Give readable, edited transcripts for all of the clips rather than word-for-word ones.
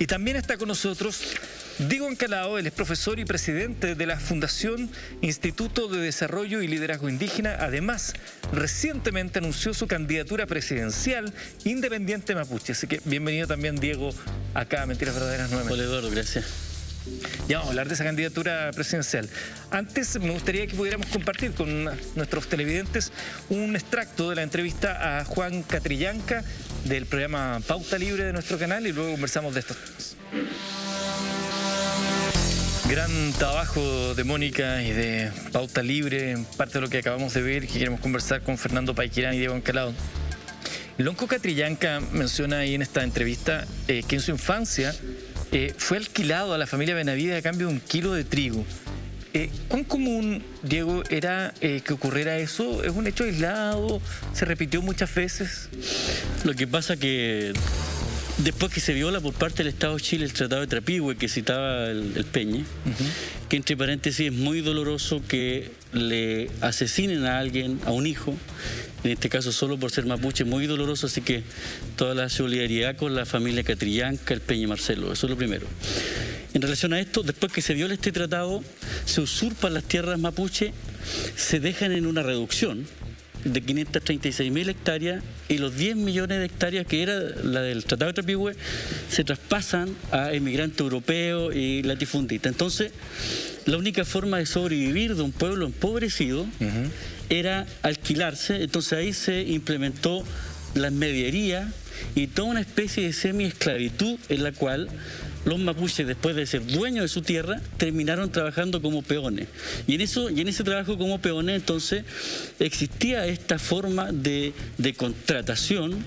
Y también está con nosotros Diego Encalado, él es profesor y presidente de la Fundación Instituto de Desarrollo y Liderazgo Indígena. Además, recientemente anunció su candidatura presidencial independiente mapuche. Así que bienvenido también, Diego, acá a Mentiras Verdaderas nuevamente. Hola, Eduardo, gracias. Ya vamos a hablar de esa candidatura presidencial. Antes me gustaría que pudiéramos compartir con nuestros televidentes un extracto de la entrevista a Juan Catrillanca del programa Pauta Libre de nuestro canal y luego conversamos de estos temas. Gran trabajo de Mónica y de Pauta Libre, parte de lo que acabamos de ver, que queremos conversar con Fernando Paiquirán y Diego Encalado. Lonco Catrillanca menciona ahí en esta entrevista que en su infancia fue alquilado a la familia Benavides a cambio de 1 kilo de trigo. ¿Cuán común, Diego, era que ocurriera eso? ¿Es un hecho aislado? ¿Se repitió muchas veces? Lo que pasa que después que se viola por parte del Estado de Chile el Tratado de Trapigüe que citaba el Peñi, que entre paréntesis es muy doloroso que le asesinen a alguien, a un hijo, en este caso solo por ser mapuche, muy doloroso, así que toda la solidaridad con la familia Catrillanca, el Peñi Marcelo, eso es lo primero. En relación a esto, después que se viola este tratado, se usurpan las tierras mapuche, se dejan en una reducción de 536.000 hectáreas y los 10 millones de hectáreas que era la del Tratado de Trapigüe se traspasan a emigrantes europeos y latifundistas. Entonces, la única forma de sobrevivir de un pueblo empobrecido era alquilarse. Entonces ahí se implementó la mediería y toda una especie de semi-esclavitud en la cual los mapuches, después de ser dueños de su tierra, terminaron trabajando como peones. Y en ese trabajo como peones, entonces, existía esta forma de contratación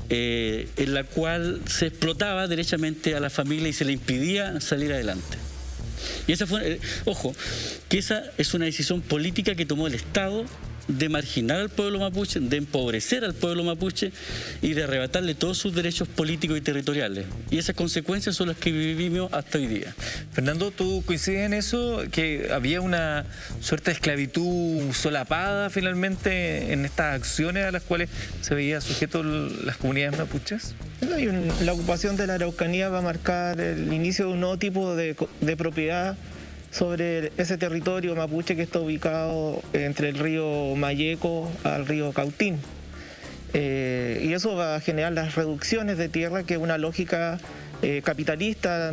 en la cual se explotaba derechamente a la familia y se le impidía salir adelante. Y esa fue, ojo, que esa es una decisión política que tomó el Estado de marginar al pueblo mapuche, de empobrecer al pueblo mapuche y de arrebatarle todos sus derechos políticos y territoriales. Y esas consecuencias son las que vivimos hasta hoy día. Fernando, ¿tú coincides en eso? ¿Que había una suerte de esclavitud solapada finalmente en estas acciones a las cuales se veía sujeto las comunidades mapuches? La ocupación de la Araucanía va a marcar el inicio de un nuevo tipo de propiedad sobre ese territorio mapuche que está ubicado entre el río Mayeco al río Cautín. Y eso va a generar las reducciones de tierra, que es una lógica capitalista,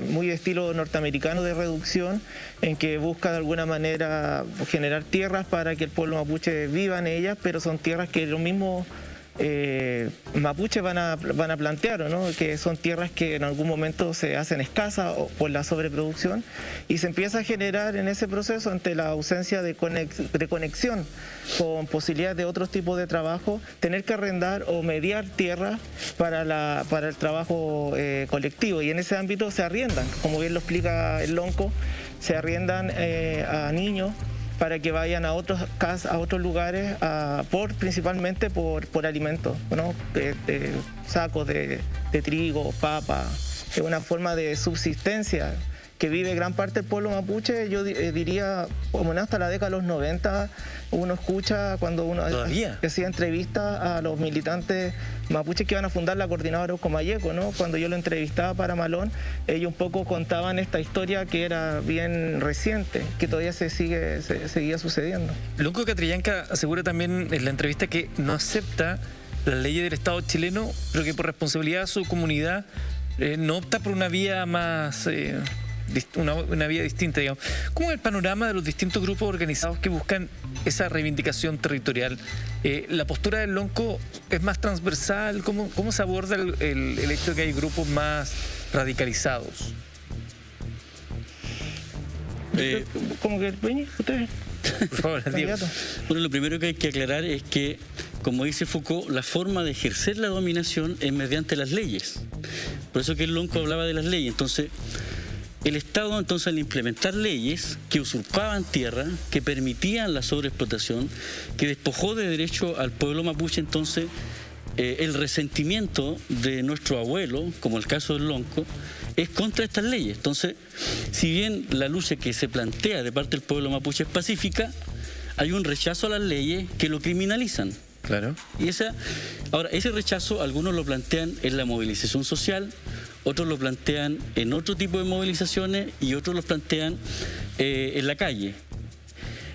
muy de estilo norteamericano de reducción, en que busca de alguna manera generar tierras para que el pueblo mapuche viva en ellas, pero son tierras que los mismos mapuches van a plantear, ¿no? Que son tierras que en algún momento se hacen escasas por la sobreproducción y se empieza a generar en ese proceso, ante la ausencia de conexión con posibilidades de otros tipos de trabajo, tener que arrendar o mediar tierras para el trabajo colectivo, y en ese ámbito se arriendan, como bien lo explica el Lonco, se arriendan a niños para que vayan a otros lugares principalmente por alimentos, ¿no? Sacos de trigo, papa. Es una forma de subsistencia que vive gran parte del pueblo mapuche. Yo diría, como hasta la década de los 90, uno escucha cuando uno hacía entrevistas a los militantes mapuches que iban a fundar la Coordinadora Arauco Mayeco, ¿no? Cuando yo lo entrevistaba para Malón, ellos un poco contaban esta historia que era bien reciente, que todavía seguía sucediendo. Lonco Catrillanca asegura también en la entrevista que no acepta las leyes del Estado chileno, pero que por responsabilidad de su comunidad no opta por una vía más... Una vía distinta, digamos. ¿Cómo es el panorama de los distintos grupos organizados que buscan esa reivindicación territorial? ¿La postura del Lonco es más transversal? ¿Cómo se aborda el hecho de que hay grupos más radicalizados? ¿Cómo que el Peñi? ¿Ustedes? Por favor, Diego. Bueno, lo primero que hay que aclarar es que, como dice Foucault, la forma de ejercer la dominación es mediante las leyes. Por eso que el Lonco hablaba de las leyes. Entonces, el Estado, entonces, al implementar leyes que usurpaban tierra, que permitían la sobreexplotación, que despojó de derecho al pueblo mapuche, entonces, el resentimiento de nuestro abuelo, como el caso del Lonco, es contra estas leyes. Entonces, si bien la lucha que se plantea de parte del pueblo mapuche es pacífica, hay un rechazo a las leyes que lo criminalizan. Claro. Y ese rechazo algunos lo plantean en la movilización social, otros lo plantean en otro tipo de movilizaciones y otros lo plantean en la calle.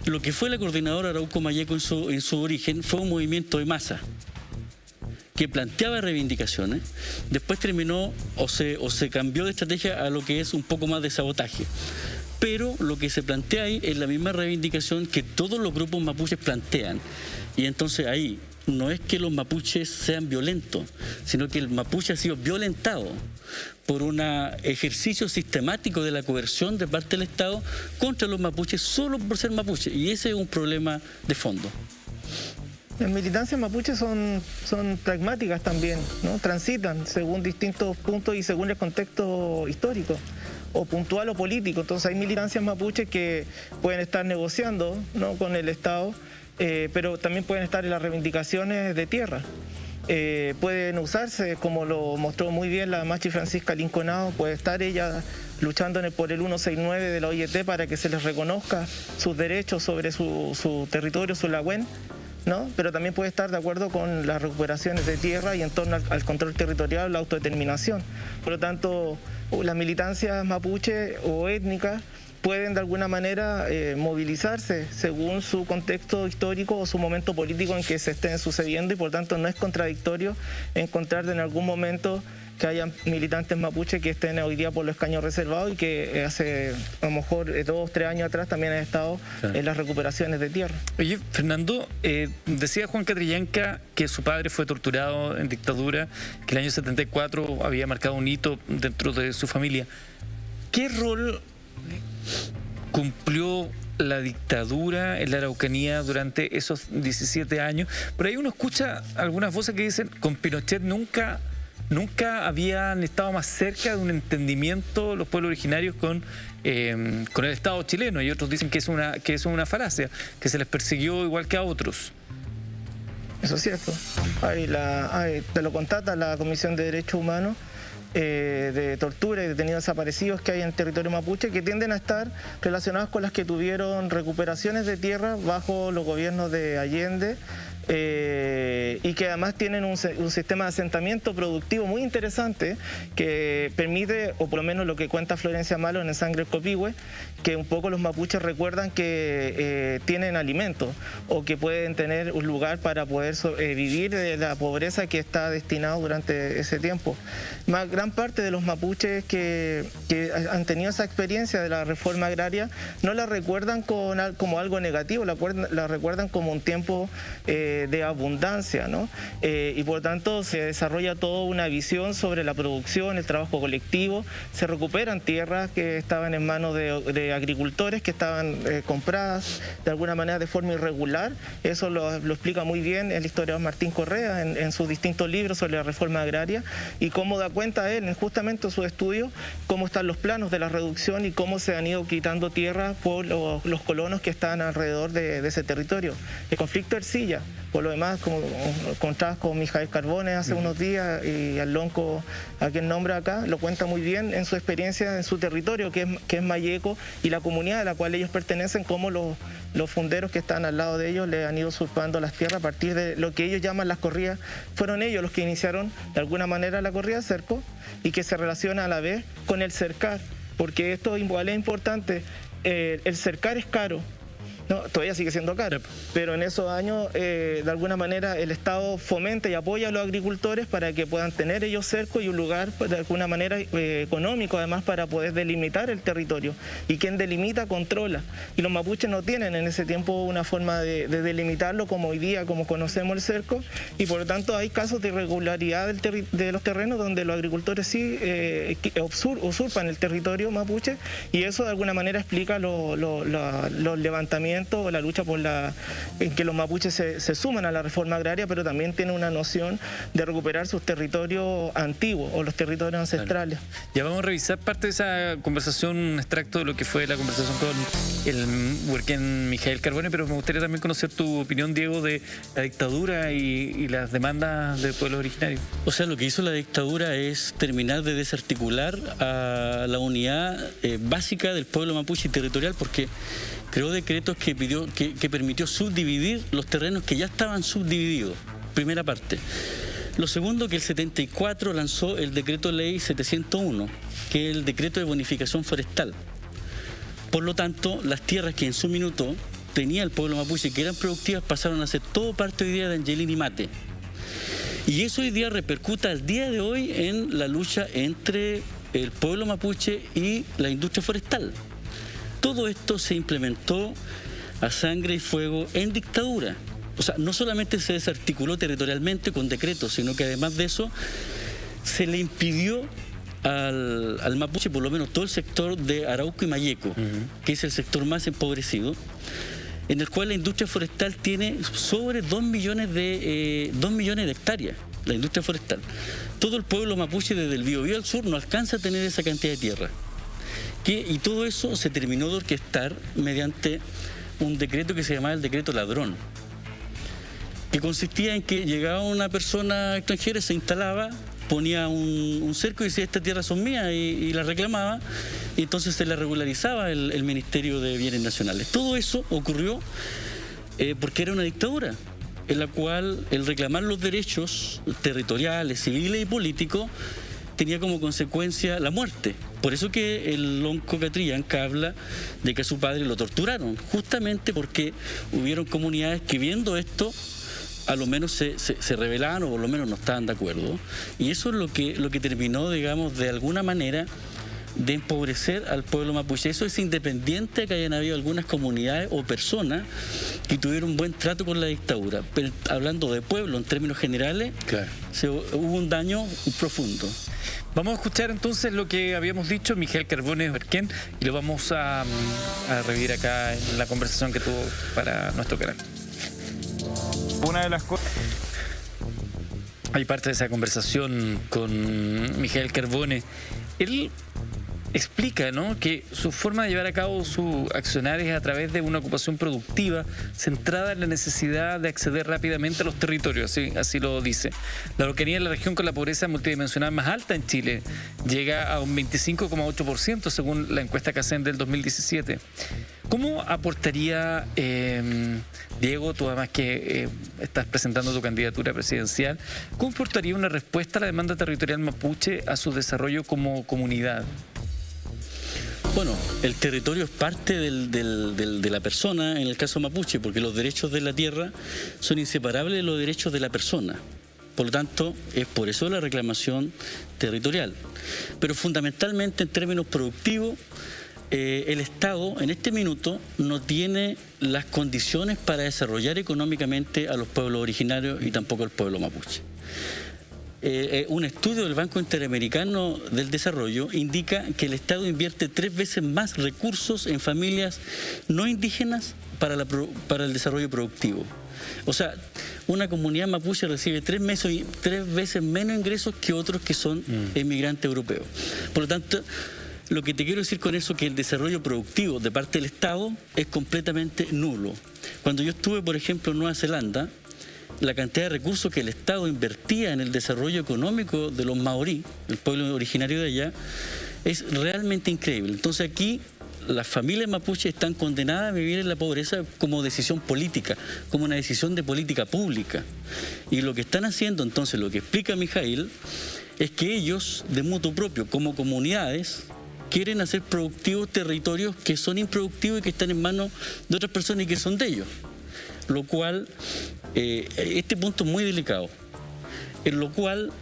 Lo que fue la coordinadora Arauco Mayeco en su origen fue un movimiento de masa que planteaba reivindicaciones, después terminó o se cambió de estrategia a lo que es un poco más de sabotaje. Pero lo que se plantea ahí es la misma reivindicación que todos los grupos mapuches plantean. Y entonces ahí no es que los mapuches sean violentos, sino que el mapuche ha sido violentado por un ejercicio sistemático de la coerción de parte del Estado contra los mapuches solo por ser mapuches. Y ese es un problema de fondo. Las militancias mapuches son pragmáticas también, ¿no? Transitan según distintos puntos y según el contexto histórico, o puntual o político. Entonces hay militancias mapuches que pueden estar negociando, ¿no?, con el Estado, pero también pueden estar en las reivindicaciones de tierra. Pueden usarse, como lo mostró muy bien la Machi Francisca Linconado, puede estar ella luchando por el 169 de la OIT para que se les reconozca sus derechos sobre su territorio, su lagüen, ¿no? Pero también puede estar de acuerdo con las recuperaciones de tierra y en torno al control territorial, la autodeterminación. Por lo tanto, las militancias mapuche o étnicas pueden de alguna manera movilizarse según su contexto histórico o su momento político en que se estén sucediendo, y por tanto no es contradictorio encontrar en algún momento que haya militantes mapuches que estén hoy día por los escaños reservados y que hace a lo mejor 2 o 3 años atrás también han estado en las recuperaciones de tierra. Oye, Fernando, decía Juan Catrillanca que su padre fue torturado en dictadura, que el año 74 había marcado un hito dentro de su familia. ¿Qué rol cumplió la dictadura en la Araucanía durante esos 17 años? Por ahí uno escucha algunas voces que dicen con Pinochet nunca habían estado más cerca de un entendimiento los pueblos originarios con el Estado chileno, y otros dicen que es una falacia, que se les persiguió igual que a otros. Eso es cierto. Te lo constata la Comisión de Derechos Humanos, de tortura y detenidos desaparecidos que hay en el territorio mapuche, que tienden a estar relacionados con las que tuvieron recuperaciones de tierra bajo los gobiernos de Allende, y que además tienen un sistema de asentamiento productivo muy interesante que permite, o por lo menos lo que cuenta Florencia Malo en El Sangre del Copihue, que un poco los mapuches recuerdan que tienen alimento o que pueden tener un lugar para poder vivir de la pobreza que está destinado durante ese tiempo. Gran parte de los mapuches que han tenido esa experiencia de la reforma agraria no la recuerdan como algo negativo, la recuerdan como un tiempo de abundancia, ¿no? Y por tanto se desarrolla toda una visión sobre la producción, el trabajo colectivo, se recuperan tierras que estaban en manos de agricultores, que estaban compradas de alguna manera de forma irregular. Eso lo explica muy bien el historiador Martín Correa en sus distintos libros sobre la reforma agraria, y cómo da cuenta él justamente en su estudio cómo están los planos de la reducción y cómo se han ido quitando tierra por los colonos que están alrededor de ese territorio. El conflicto de Ercilla, por lo demás, como contraste con Mijael Carbones hace unos días, y al lonco a quien nombra acá, lo cuenta muy bien en su experiencia en su territorio, que es Mayeco, y la comunidad a la cual ellos pertenecen, cómo los funderos que están al lado de ellos le han ido usurpando las tierras a partir de lo que ellos llaman las corridas. Fueron ellos los que iniciaron de alguna manera la corrida de cerco, y que se relaciona a la vez con el cercar, porque esto igual es importante. El cercar es caro. No, todavía sigue siendo caro, pero en esos años de alguna manera el Estado fomenta y apoya a los agricultores para que puedan tener ellos cerco y un lugar de alguna manera económico, además, para poder delimitar el territorio, y quien delimita controla, y los mapuches no tienen en ese tiempo una forma de delimitarlo como hoy día, como conocemos el cerco, y por lo tanto hay casos de irregularidad de los terrenos donde los agricultores sí usurpan el territorio mapuche, y eso de alguna manera explica los levantamientos o la lucha en que los mapuches se suman a la reforma agraria, pero también tienen una noción de recuperar sus territorios antiguos o los territorios ancestrales. Claro. Ya vamos a revisar parte de esa conversación, un extracto de lo que fue la conversación con el huerquén Mijael Carbones, pero me gustaría también conocer tu opinión, Diego, de la dictadura y las demandas de pueblos originarios. O sea, lo que hizo la dictadura es terminar de desarticular a la unidad básica del pueblo mapuche y territorial, porque creó decretos que permitió subdividir los terrenos que ya estaban subdivididos. Primera parte. Lo segundo, que el 74 lanzó el decreto ley 701, que es el decreto de bonificación forestal. Por lo tanto, las tierras que en su minuto tenía el pueblo mapuche, que eran productivas, pasaron a ser todo parte hoy día de Angelín y Mate. Y eso hoy día repercuta al día de hoy en la lucha entre el pueblo mapuche y la industria forestal. Todo esto se implementó a sangre y fuego en dictadura. O sea, no solamente se desarticuló territorialmente con decretos, sino que además de eso se le impidió al mapuche, por lo menos todo el sector de Arauco y Mayeco, que es el sector más empobrecido, en el cual la industria forestal tiene sobre 2 millones de hectáreas, la industria forestal. Todo el pueblo mapuche desde el Biobío al sur no alcanza a tener esa cantidad de tierra. Y todo eso se terminó de orquestar mediante un decreto que se llamaba el decreto Ladrón, que consistía en que llegaba una persona extranjera, se instalaba, ponía un cerco y decía: estas tierras son mías, y la reclamaba, y entonces se la regularizaba el Ministerio de Bienes Nacionales. Todo eso ocurrió porque era una dictadura en la cual el reclamar los derechos territoriales, civiles y políticos tenía como consecuencia la muerte. Por eso que el lonco Catrillanca habla de que a su padre lo torturaron, justamente porque hubieron comunidades que, viendo esto, a lo menos se rebelaban, o por lo menos no estaban de acuerdo. Y eso es lo que terminó, digamos, de alguna manera de empobrecer al pueblo mapuche. Eso es independiente de que hayan habido algunas comunidades o personas que tuvieron un buen trato con la dictadura. Pero hablando de pueblo en términos generales, claro, hubo un daño profundo. Vamos a escuchar entonces lo que habíamos dicho Miguel Carbone Berquén, y lo vamos a revivir acá en la conversación que tuvo para nuestro canal. Una de las cosas... Hay parte de esa conversación con Miguel Carbone. Él explica, ¿no?, que su forma de llevar a cabo su accionar es a través de una ocupación productiva centrada en la necesidad de acceder rápidamente a los territorios, así lo dice. La Araucanía es la región con la pobreza multidimensional más alta en Chile. Llega a un 25,8% según la encuesta CACEN del 2017. ¿Cómo aportaría, Diego, tú además que estás presentando tu candidatura presidencial, cómo aportaría una respuesta a la demanda territorial mapuche a su desarrollo como comunidad? Bueno, el territorio es parte de la persona en el caso mapuche, porque los derechos de la tierra son inseparables de los derechos de la persona. Por lo tanto, es por eso la reclamación territorial. Pero fundamentalmente en términos productivos, el Estado en este minuto no tiene las condiciones para desarrollar económicamente a los pueblos originarios y tampoco al pueblo mapuche. Un estudio del Banco Interamericano del Desarrollo indica que el Estado invierte 3 veces más recursos en familias no indígenas para el desarrollo productivo. O sea, una comunidad mapuche recibe 3 veces menos ingresos que otros que son inmigrantes europeos. Por lo tanto, lo que te quiero decir con eso es que el desarrollo productivo de parte del Estado es completamente nulo. Cuando yo estuve, por ejemplo, en Nueva Zelanda, la cantidad de recursos que el Estado invertía en el desarrollo económico de los maorí, el pueblo originario de allá, es realmente increíble. Entonces aquí las familias mapuches están condenadas a vivir en la pobreza como decisión política, como una decisión de política pública. Y lo que están haciendo entonces, lo que explica Mijail, es que ellos, de mutuo propio, como comunidades, quieren hacer productivos territorios que son improductivos y que están en manos de otras personas y que son de ellos. Lo cual, este punto es muy delicado, en lo cual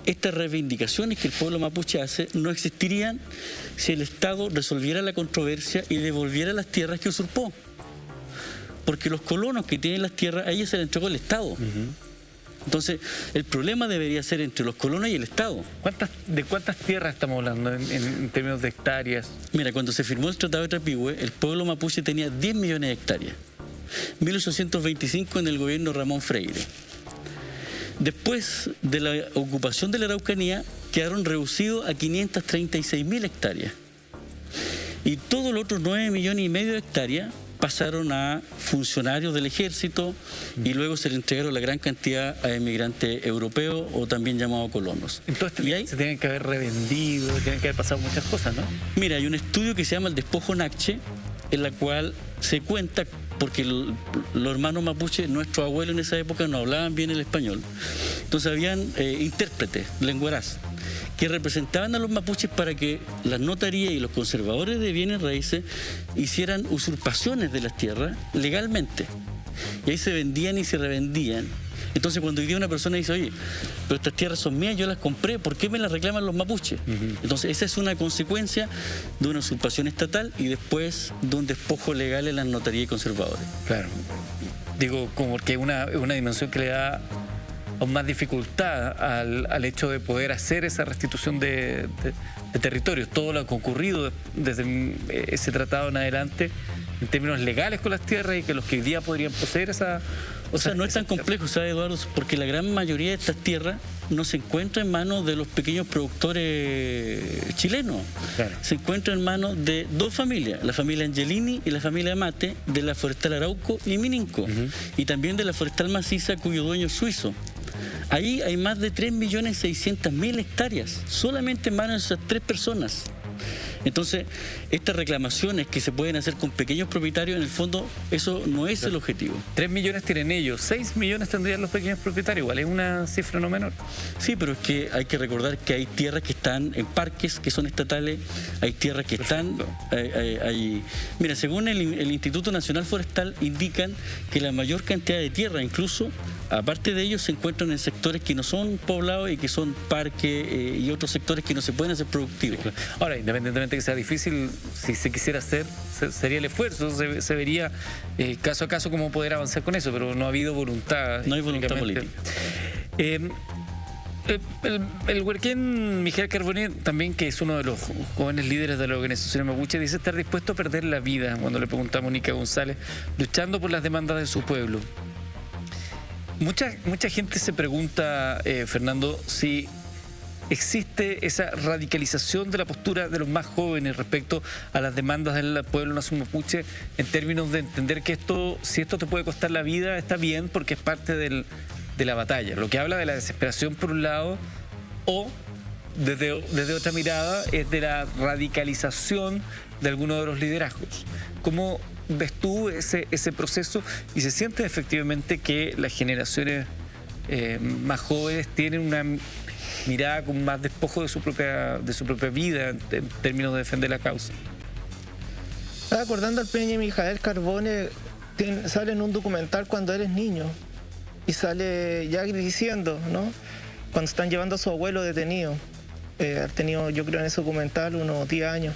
estas reivindicaciones que el pueblo mapuche hace no existirían si el Estado resolviera la controversia y devolviera las tierras que usurpó. Porque los colonos que tienen las tierras, a ellos se les entregó el Estado. Entonces, el problema debería ser entre los colonos y el Estado. ¿De cuántas tierras estamos hablando en términos de hectáreas? Mira, cuando se firmó el Tratado de Trapihue, el pueblo mapuche tenía 10 millones de hectáreas. 1825 en el gobierno Ramón Freire. Después de la ocupación de la Araucanía, quedaron reducidos a 536.000 hectáreas. Y todos los otros 9,5 millones de hectáreas pasaron a funcionarios del ejército y luego se le entregaron la gran cantidad a inmigrantes europeos o también llamados colonos. Entonces se tienen que haber revendido, tienen que haber pasado muchas cosas, ¿no? Mira, hay un estudio que se llama el despojo Nakche, en la cual se cuenta porque los hermanos mapuches, nuestros abuelos en esa época no hablaban bien el español. Entonces habían intérpretes, lenguaraz, que representaban a los mapuches para que las notarías y los conservadores de bienes raíces hicieran usurpaciones de las tierras legalmente. Y ahí se vendían y se revendían. Entonces cuando hoy día una persona dice, oye, pero estas tierras son mías, yo las compré, ¿por qué me las reclaman los mapuches? Entonces esa es una consecuencia de una usurpación estatal y después de un despojo legal en las notarías y conservadores. Claro. Digo, como que es una dimensión que le da aún más dificultad al hecho de poder hacer esa restitución de territorios. Todo lo que ha ocurrido desde ese tratado en adelante en términos legales con las tierras y que los que hoy día podrían poseer esa... O sea, no es tan complejo, ¿sabes, Eduardo? Porque la gran mayoría de estas tierras no se encuentra en manos de los pequeños productores chilenos. Claro. Se encuentra en manos de dos familias, la familia Angelini y la familia Mate, de la Forestal Arauco y Mininco, y también de la Forestal Maciza, cuyo dueño es suizo. Ahí hay más de 3.600.000 hectáreas, solamente en manos de esas tres personas. Entonces, estas reclamaciones que se pueden hacer con pequeños propietarios, en el fondo, eso no es el objetivo. 3 millones tienen ellos, 6 millones tendrían los pequeños propietarios, igual es una cifra no menor. Sí, pero es que hay que recordar que hay tierras que están en parques que son estatales, hay tierras que están... Mira, según el Instituto Nacional Forestal, indican que la mayor cantidad de tierra, incluso, aparte de ellos, se encuentran en sectores que no son poblados y que son parques y otros sectores que no se pueden hacer productivos. Sí, claro. Ahora, independientemente que sea difícil, si se quisiera hacer, sería el esfuerzo, se vería caso a caso cómo poder avanzar con eso, pero no ha habido voluntad. No hay voluntad política. El huerquén Miguel Carbonell, también, que es uno de los jóvenes líderes de la organización mapuche, dice estar dispuesto a perder la vida, cuando le preguntamos a Nica González, luchando por las demandas de su pueblo. Mucha gente se pregunta, Fernando, si existe esa radicalización de la postura de los más jóvenes respecto a las demandas del pueblo nación mapuche, en términos de entender que si esto te puede costar la vida, está bien porque es parte de la batalla. Lo que habla de la desesperación por un lado, o desde otra mirada es de la radicalización de algunos de los liderazgos. ¿Cómo ves tú ese proceso y se siente efectivamente que las generaciones más jóvenes tienen una mirada con más despojo de su propia vida en términos de defender la causa? Estaba acordando al Peña Miguel Carbonell, sale en un documental cuando eres niño y sale ya diciendo, ¿no? Cuando están llevando a su abuelo detenido, ha tenido, yo creo, en ese documental unos 10 años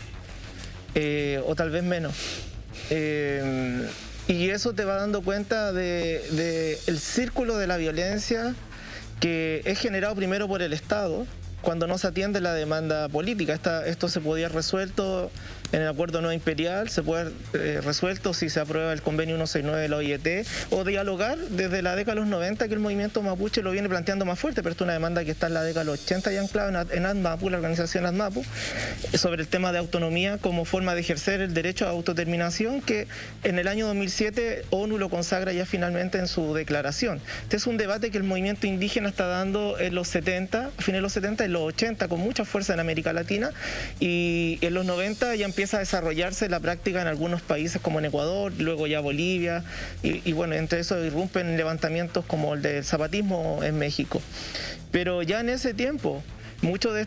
o tal vez menos. Y eso te va dando cuenta de el círculo de la violencia que es generado primero por el Estado, cuando no se atiende la demanda política. Esto se podía haber resuelto en el acuerdo no imperial, se puede haber resuelto si se aprueba el convenio 169 de la OIT, o dialogar desde la década de los 90, que el movimiento mapuche lo viene planteando más fuerte, pero esto es una demanda que está en la década de los 80 ya anclada en ADMAPU, la organización ADMAPU, sobre el tema de autonomía como forma de ejercer el derecho a autodeterminación, que en el año 2007 ONU lo consagra ya finalmente en su declaración. Este es un debate que el movimiento indígena está dando en los 70, a fines de los 70, en los 80, con mucha fuerza en América Latina, y en los 90 ya empieza a desarrollarse la práctica en algunos países como en Ecuador, luego ya Bolivia, y bueno, entre eso irrumpen levantamientos como el del zapatismo en México. Pero ya en ese tiempo, muchos de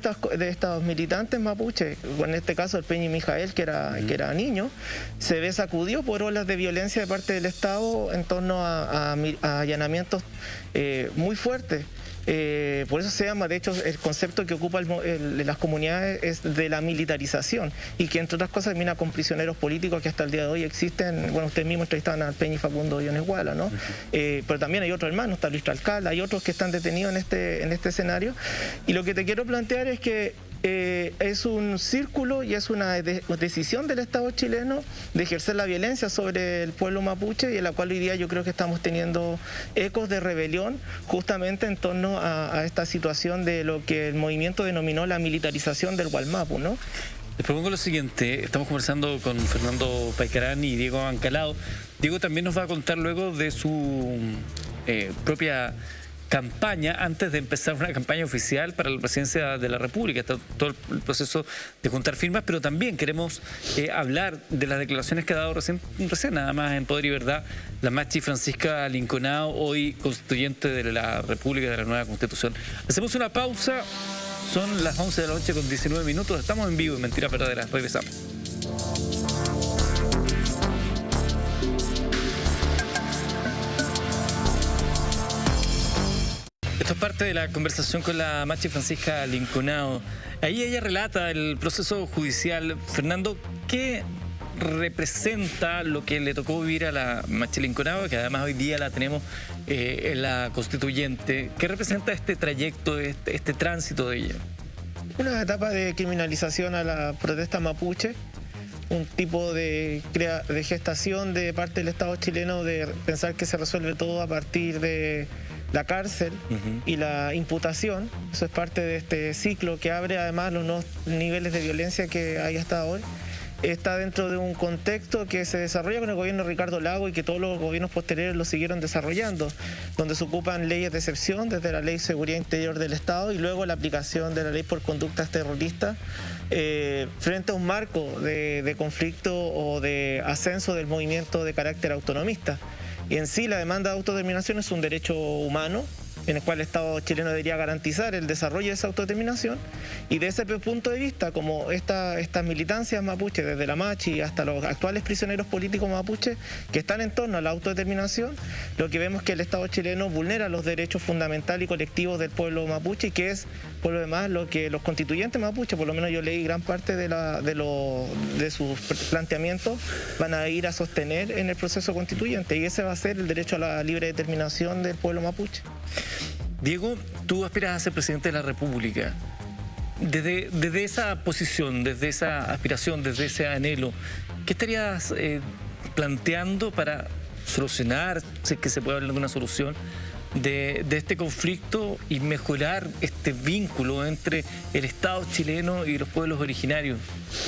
estos militantes mapuches, en este caso el Peña Mijael, que era niño, se ve sacudido por olas de violencia de parte del Estado en torno a allanamientos muy fuertes. Por eso se llama, de hecho, el concepto que ocupa las comunidades es de la militarización, y que entre otras cosas termina con prisioneros políticos que hasta el día de hoy existen. Bueno, ustedes mismos entrevistaban al Peña y Facundo Ionesguala, ¿no? Pero también hay otros hermanos, está Luis Tralcal, hay otros que están detenidos en este escenario. Y lo que te quiero plantear es que es un círculo y es una decisión del Estado chileno de ejercer la violencia sobre el pueblo mapuche, y en la cual hoy día yo creo que estamos teniendo ecos de rebelión justamente en torno a esta situación de lo que el movimiento denominó la militarización del Gualmapu, ¿no? Les propongo lo siguiente: estamos conversando con Fernando Paicarán y Diego Ancalado. Diego también nos va a contar luego de su propia campaña antes de empezar una campaña oficial para la presidencia de la República. Está todo el proceso de juntar firmas, pero también queremos hablar de las declaraciones que ha dado recién nada más en Poder y Verdad la machi Francisca Linconao, hoy constituyente de la República, de la nueva Constitución. Hacemos una pausa, son las 11 de la noche con 19 minutos, estamos en vivo en Mentiras Verdaderas, regresamos. Esto es parte de la conversación con la machi Francisca Linconao. Ahí ella relata el proceso judicial. Fernando, ¿qué representa lo que le tocó vivir a la machi Linconao, que además hoy día la tenemos en la constituyente? ¿Qué representa este trayecto, este tránsito de ella? Una etapa de criminalización a la protesta mapuche, un tipo de gestación de parte del Estado chileno de pensar que se resuelve todo a partir de la cárcel y la imputación. Eso es parte de este ciclo que abre además los nuevos niveles de violencia que hay hasta hoy. Está dentro de un contexto que se desarrolla con el gobierno de Ricardo Lagos y que todos los gobiernos posteriores lo siguieron desarrollando, donde se ocupan leyes de excepción, desde la Ley de Seguridad Interior del Estado y luego la aplicación de la Ley por Conductas Terroristas, frente a un marco de conflicto o de ascenso del movimiento de carácter autonomista. Y en sí la demanda de autodeterminación es un derecho humano en el cual el Estado chileno debería garantizar el desarrollo de esa autodeterminación, y de ese punto de vista, como estas militancias mapuches, desde la machi hasta los actuales prisioneros políticos mapuches que están en torno a la autodeterminación, lo que vemos es que el Estado chileno vulnera los derechos fundamentales y colectivos del pueblo mapuche, y que es por lo demás lo que los constituyentes mapuches, por lo menos yo leí gran parte de sus planteamientos, van a ir a sostener en el proceso constituyente, y ese va a ser el derecho a la libre determinación del pueblo mapuche. Diego, tú aspiras a ser presidente de la República. Desde esa posición, desde esa aspiración, desde ese anhelo, ¿qué estarías planteando para solucionar, si es que se puede hablar de una solución, de este conflicto y mejorar este vínculo entre el Estado chileno y los pueblos originarios?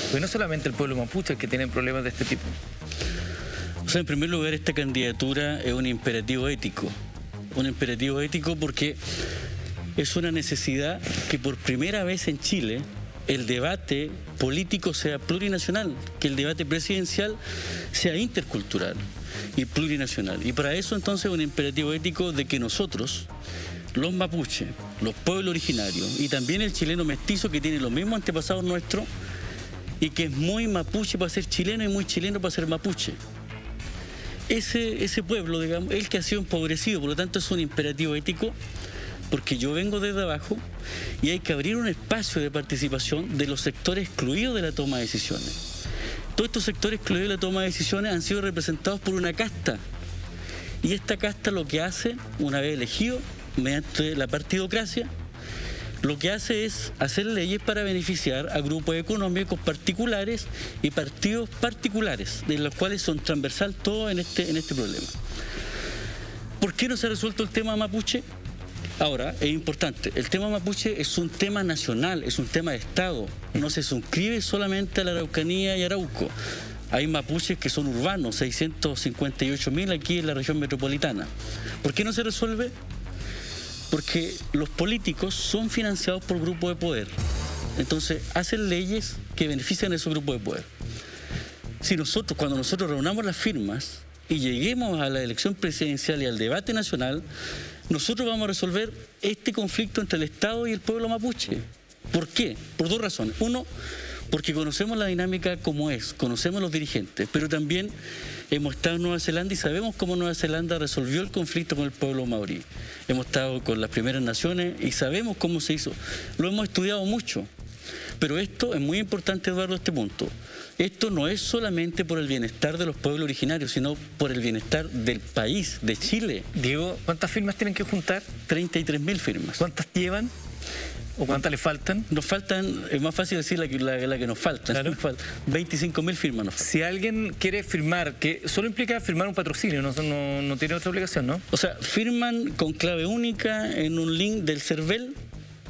Porque no solamente el pueblo mapuche que tiene problemas de este tipo. O sea, en primer lugar, esta candidatura es un imperativo ético. Un imperativo ético porque es una necesidad que por primera vez en Chile el debate político sea plurinacional, que el debate presidencial sea intercultural y plurinacional. Y para eso entonces un imperativo ético de que nosotros, los mapuches, los pueblos originarios y también el chileno mestizo que tiene los mismos antepasados nuestros y que es muy mapuche para ser chileno y muy chileno para ser mapuche. Ese pueblo, digamos, el que ha sido empobrecido, por lo tanto es un imperativo ético, porque yo vengo desde abajo y hay que abrir un espacio de participación de los sectores excluidos de la toma de decisiones. Todos estos sectores excluidos de la toma de decisiones han sido representados por una casta, y esta casta lo que hace, una vez elegido mediante la partidocracia, lo que hace es hacer leyes para beneficiar a grupos económicos particulares y partidos particulares, de los cuales son transversal todos en este problema. ¿Por qué no se ha resuelto el tema mapuche? Ahora, es importante, el tema mapuche es un tema nacional, es un tema de Estado, no se suscribe solamente a la Araucanía y Arauco. Hay mapuches que son urbanos, 658.000 aquí en la región metropolitana. ¿Por qué no se resuelve? Porque los políticos son financiados por grupos de poder. Entonces, hacen leyes que benefician a esos grupos de poder. Cuando nosotros reunamos las firmas y lleguemos a la elección presidencial y al debate nacional, nosotros vamos a resolver este conflicto entre el Estado y el pueblo mapuche. ¿Por qué? Por dos razones. Uno, porque conocemos la dinámica como es, conocemos los dirigentes, pero también hemos estado en Nueva Zelanda y sabemos cómo Nueva Zelanda resolvió el conflicto con el pueblo maorí. Hemos estado con las primeras naciones y sabemos cómo se hizo. Lo hemos estudiado mucho. Pero esto es muy importante, Eduardo, este punto. Esto no es solamente por el bienestar de los pueblos originarios, sino por el bienestar del país, de Chile. Diego, ¿cuántas firmas tienen que juntar? 33.000 firmas. ¿Cuántas llevan? ¿O cuántas le faltan? Nos faltan, es más fácil decir la que nos falta. Claro. 25.000 firmas nos faltan. Si alguien quiere firmar, que solo implica firmar un patrocinio, no tiene otra obligación, ¿no? O sea, firman con clave única en un link del CERVEL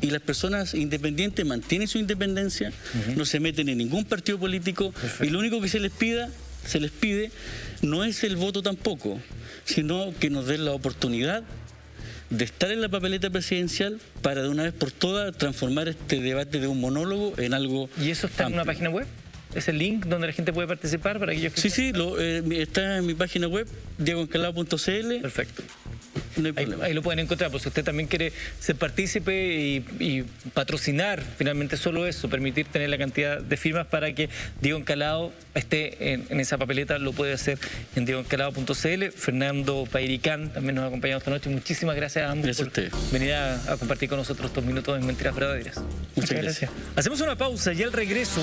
y las personas independientes mantienen su independencia, no se meten en ningún partido político. Perfecto. Y lo único que se les pide no es el voto tampoco, sino que nos den la oportunidad de estar en la papeleta presidencial para de una vez por todas transformar este debate de un monólogo en algo ¿Y eso está en una página web? ¿Es el link donde la gente puede participar para aquellos que... Sí, está en mi página web, diegoencalado.cl. Perfecto. No hay problema. Ahí lo pueden encontrar, pues si usted también quiere ser partícipe y patrocinar finalmente solo eso, permitir tener la cantidad de firmas para que Diego Encalado esté en esa papeleta, lo puede hacer en diegoencalado.cl. Fernando Pairicán también nos ha acompañado esta noche. Muchísimas gracias a ambos Gracias a por ustedes. venir a compartir con nosotros estos minutos en Mentiras Verdaderas. Muchas gracias. Hacemos una pausa y al regreso